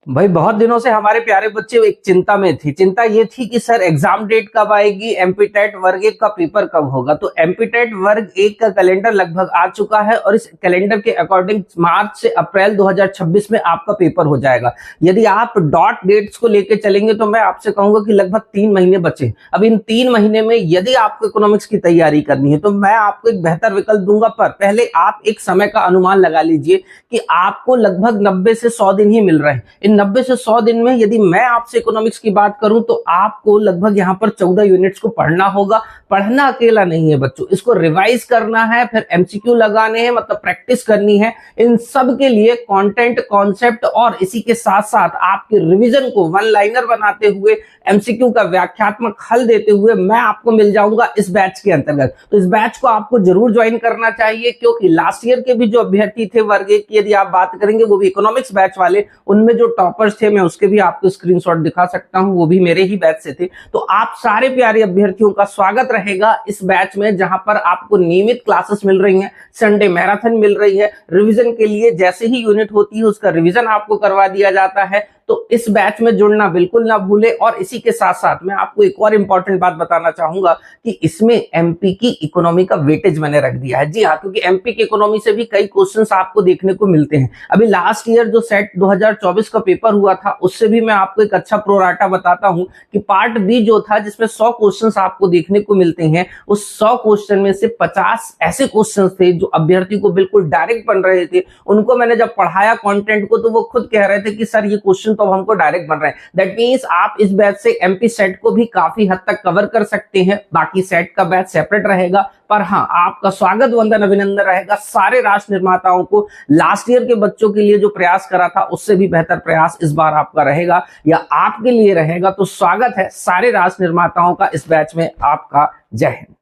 भाई बहुत दिनों से हमारे प्यारे बच्चे एक चिंता में थी। चिंता ये थी कि सर एग्जाम डेट कब आएगी, एमपी टेट वर्ग 1 का पेपर कब होगा। तो एमपी टेट वर्ग 1 का कैलेंडर लगभग आ चुका है और इस कैलेंडर के अकॉर्डिंग मार्च से अप्रैल 2026 में आपका पेपर हो जाएगा। यदि आप डॉट डेट्स को लेके चलेंगे तो मैं आपसे कहूंगा कि लगभग 3 महीने बचे। अब इन 3 महीने में यदि आपको इकोनॉमिक्स की तैयारी करनी है तो मैं आपको एक बेहतर विकल्प दूंगा, पर पहले आप एक समय का अनुमान लगा लीजिए कि आपको लगभग 90 से 100 दिन ही मिल रहे हैं। इन 90 से 100 दिन में यदि मैं आपसे इकोनॉमिक्स की बात करूं तो आपको लगभग यहां पर 14 यूनिट्स को पढ़ना होगा। पढ़ना अकेला नहीं है बच्चों, इसको रिवाइज करना है, फिर एमसीक्यू लगाने हैं, मतलब प्रैक्टिस करनी है। इन सब के लिए कंटेंट, कॉन्सेप्ट और इसी के साथ साथ आपके रिवीजन को वन लाइनर बनाते हुए, एमसीक्यू का व्याख्यात्मक हल देते हुए मैं आपको मिल जाऊंगा इस बैच के अंतर्गत। तो इस बैच को आपको जरूर ज्वाइन करना चाहिए, क्योंकि लास्ट ईयर के भी जो अभ्यर्थी थे वर्ग 1 की यदि आप बात करेंगे, वो भी इकोनॉमिक्स बैच वाले, उनमें जो टॉपर्स थे, मैं उसके भी आपको स्क्रीनशॉट दिखा सकता हूं, वो भी मेरे ही बैच से थे। तो आप सारे प्यारे अभ्यर्थियों का स्वागत रहेगा इस बैच में, जहां पर आपको नियमित क्लासेस मिल रही हैं, संडे मैराथन मिल रही है, रिवीजन के लिए जैसे ही यूनिट होती है उसका रिवीजन आपको करवा दिया जाता है। तो इस बैच में जुड़ना बिल्कुल ना भूले। और इसी के साथ साथ मैं आपको एक और इंपॉर्टेंट बात बताना चाहूंगा कि इसमें एमपी की इकोनॉमी का वेटेज मैंने रख दिया है। जी हाँ, क्योंकि एमपी की इकोनॉमी से भी कई क्वेश्चंस आपको देखने को मिलते हैं। अभी लास्ट ईयर जो सेट 2024 का पेपर हुआ था, उससे भी मैं आपको एक अच्छा प्रोराटा बताता हूं कि पार्ट बी जो था, जिसमें 100 क्वेश्चंस आपको देखने को मिलते हैं, उस 100 क्वेश्चन में से 50 ऐसे क्वेश्चंस थे जो अभ्यर्थी को बिल्कुल डायरेक्ट बन रहे थे। उनको मैंने जब पढ़ाया कंटेंट को, तो वो खुद कह रहे थे कि सर ये क्वेश्चन तो हमको डायरेक्ट बन रहे हैं। दैट मींस आप इस बैच से एमपी सेट को भी काफी हद तक कवर कर सकते हैं। बाकी सेट का बैच सेपरेट रहेगा, पर हाँ, आपका स्वागत, वंदन, अभिनंदन रहेगा सारे राष्ट्र निर्माताओं को। लास्ट ईयर के बच्चों के लिए जो प्रयास करा था, उससे भी बेहतर प्रयास इस बार आपका रहेगा या आपके लिए रहेगा। तो स्वागत है सारे राष्ट्र निर्माताओं का इस बैच में। आपका जय हिंद।